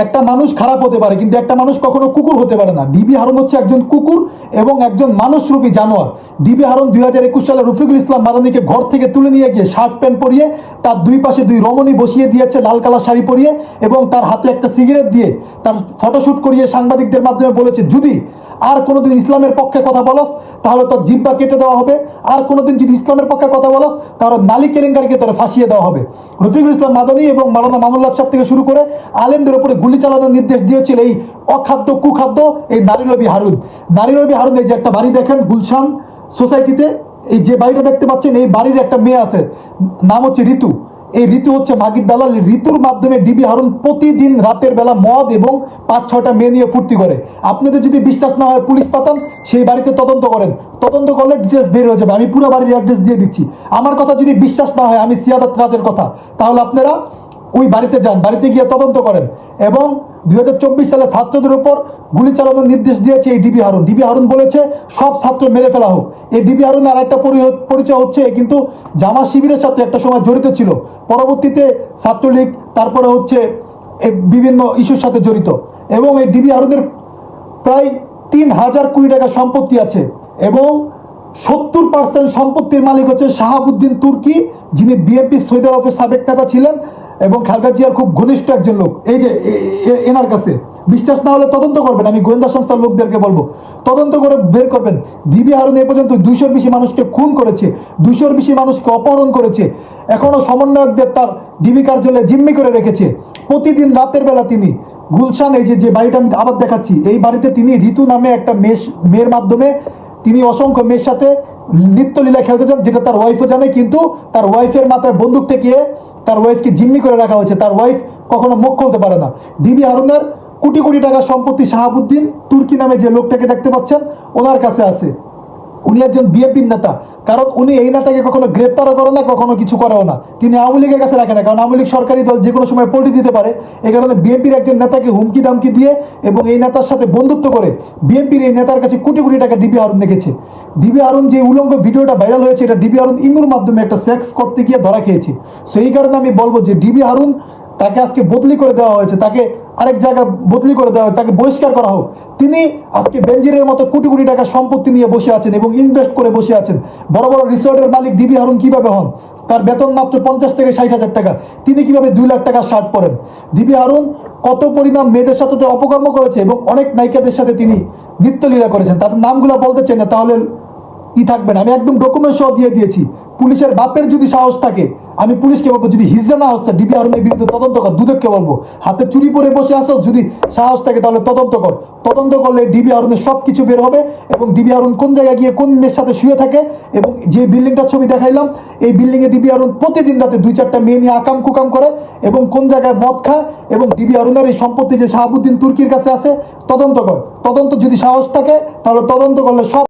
একটা মানুষ খারাপ হতে পারে, কিন্তু একটা মানুষ কখনো কুকুর হতে পারে না। ডিবি হারুন হচ্ছে একজন কুকুর এবং একজন মানুষরূপী জানোয়ার। ডিবি হারুন 2021 সালে রফিকুল ইসলাম মাদানিকে ঘর থেকে তুলে নিয়ে গিয়ে শার্ট প্যান্ট পরিয়ে তার দুই পাশে দুই রমণী বসিয়ে দিয়েছে লাল কালার শাড়ি পরিয়ে, এবং তার হাতে একটা সিগারেট দিয়ে তার ফটোশ্যুট করিয়ে সাংবাদিকদের মাধ্যমে বলেছে, যদি আর কোনোদিন ইসলামের পক্ষে কথা বলস তাহলে তোর জিব্বা কেটে দেওয়া হবে, আর কোনোদিন যদি ইসলামের পক্ষে কথা বলস তাহলে নালী কেলেঙ্কারিকে তোর ফাঁসিয়ে দেওয়া হবে। রফিকুল ইসলাম মাদানি এবং মাওলানা মামুনুল হক সাহেব থেকে শুরু করে আলেমদের উপরে গুলি চালানোর নির্দেশ দিয়েছিল এই অখাদ্য কুখাদ্য এই নারীলোভী হারুন। নারীলোভী হারুন, এই যে একটা বাড়ি দেখেন গুলশান সোসাইটিতে, এই যে বাড়িটা দেখতে পাচ্ছেন, এই বাড়ির একটা মেয়ে আছে, নাম হচ্ছে ঋতু। এই ঋতু হচ্ছে মাগির দালাল। ঋতুর মাধ্যমে ডিবি হারুন প্রতিদিন রাতের বেলা মদ এবং 5-6টা মেয়ে নিয়ে ফুর্তি করে। আপনাদের যদি বিশ্বাস না হয় পুলিশ পাঠান, সেই বাড়িতে তদন্ত করেন, তদন্ত করলে ডিটেলস বের হয়ে যাবে। আমি পুরো বাড়ির অ্যাড্রেস দিয়ে দিচ্ছি। আমার কথা যদি বিশ্বাস না হয়, আমি সিয়াদাত রাজের কথা, তাহলে আপনারা ওই বাড়িতে যান, বাড়িতে গিয়ে তদন্ত করেন। এবং 2024 সালে ছাত্রদের উপর গুলি চালানোর নির্দেশ দিয়েছে এই ডিবি হারুন। ডিবি হারুন বলেছে সব ছাত্র মেরে ফেলা হোক। এই ডিবি হারুন আর একটা পরিচয় হচ্ছে কিন্তু জামাত শিবিরের সাথে একটা সময় জড়িত ছিল, পরবর্তীতে ছাত্রলীগ, তারপরে হচ্ছে বিভিন্ন ইস্যুর সাথে জড়িত। এবং এই ডিবি হারুনের প্রায় 3,000 কোটি টাকা সম্পত্তি আছে, এবং 70% সম্পত্তির মালিক হচ্ছে শাহাবুদ্দিন তুর্কি, যিনি বিএনপি সৌদি আরবের সাবেক নেতা ছিলেন এবং খালেদা জিয়ার খুব ঘনিষ্ঠ একজন লোক। এই যে এনার কাছে বিশ্বাস না হলে তদন্ত করবেন, আমি গোয়েন্দা সংস্থার লোকদেরকে বলবো তদন্ত করে বের করবেন। ডিবি হারুন এ পর্যন্ত 200-র বেশি মানুষকে খুন করেছে, 200-র বেশি মানুষকে অপহরণ করেছে, এখনো সমন্বয়কদের তার ডিবি কার্যালয়ে জিম্মি করে রেখেছে। প্রতিদিন রাতের বেলা তিনি গুলশান, এই যে বাড়িটা আমি আবার দেখাচ্ছি, এই বাড়িতে তিনি ঋতু নামে একটা মেয়ের মাধ্যমে তিনি অসংখ্য মেয়ের সাথে নিত্যলীলা খেলতে চান, যেটা তার ওয়াইফও জানে, কিন্তু তার ওয়াইফের মাথায় বন্দুক ঠেকিয়ে তার ওয়াইফকে জিম্মি করে রাখা হয়েছে। তার ওয়াইফ কখনো মুখ খুলতে পারে না। ডিবি হারুনের কোটি কোটি টাকার সম্পত্তি শাহাবুদ্দিন তুর্কি নামে যে লোকটাকে দেখতে পাচ্ছেন ওনার কাছে আছে। উনি একজন বিএনপির নেতা, কারণ উনি এই নেতাকে কখনো গ্রেপ্তারও করে না, কখনো কিছু করেও না। তিনি আওয়ামী লীগের কাছে রাখে না, কারণ আওয়ামী লীগ সরকারি দল, যে কোনো সময় পল্টি দিতে পারে। এই কারণে বিএনপির একজন নেতাকে হুমকি দামকি দিয়ে এবং এই নেতার সাথে বন্ধুত্ব করে বিএনপির এই নেতার কাছে কোটি কোটি টাকা ডিবি হারুন রেখেছে। ডিবি হারুন যে উলঙ্গ ভিডিওটা ভাইরাল হয়েছে, এটা ডিবি হারুন ইমুর মাধ্যমে একটা সেক্স করতে গিয়ে ধরা খেয়েছে। সেই কারণে আমি বলবো যে ডিবি হারুন, তাকে আজকে বদলি করে দেওয়া হয়েছে, তাকে আরেক জায়গায় বদলি করে দেওয়া হয়েছে, তাকে বহিষ্কার করা হোক। তিনি আজকে বেনজিরের মতো কোটি কোটি টাকা সম্পত্তি নিয়ে বসে আছেন এবং ইনভেস্ট করে বসে আছেন। বড় বড় রিসোর্টের মালিক ডিবি হারুন কিভাবে হন? তার বেতন মাত্র 50 থেকে 60,000 টাকা। তিনি কিভাবে 2 লাখ টাকার শার্ট পরেন? ডিবি হারুন কত পরিমাণ মেয়েদের সাথে অপকর্ম করেছে এবং অনেক নায়িকাদের সাথে তিনি নিত্যলীলা করেছেন। তাদের নামগুলো বলতে চাই না, তাহলে থাকবে না। আমি একদম ডকুমেন্ট সহ দিয়ে দিয়েছি। পুলিশের বাপের যদি সাহস থাকে, আমি পুলিশকে বলবো, যদি হিজড়া না হচ্ছে ডিবি হারুনের বিরুদ্ধে তদন্ত কর। দুদককে বলবো, হাতে চুরি পরে বসে আসো, যদি সাহস থাকে তাহলে তদন্ত কর। তদন্ত করলে ডিবি হারুনের সব কিছু বের হবে, এবং ডিবি হারুন কোন জায়গায় গিয়ে কোন মেয়ের সাথে শুয়ে থাকে, এবং যে বিল্ডিংটার ছবি দেখাইলাম, এই বিল্ডিংয়ে ডিবি হারুন প্রতিদিন রাতে 2-4টা মেয়ে নিয়ে আকাম কুকাম করে এবং কোন জায়গায় মদ খায়। এবং ডিবি হারুনের এই সম্পত্তি যে শাহাবুদ্দিন তুর্কির কাছে আছে, তদন্ত কর। তদন্ত যদি সাহস থাকে তাহলে তদন্ত করলে সব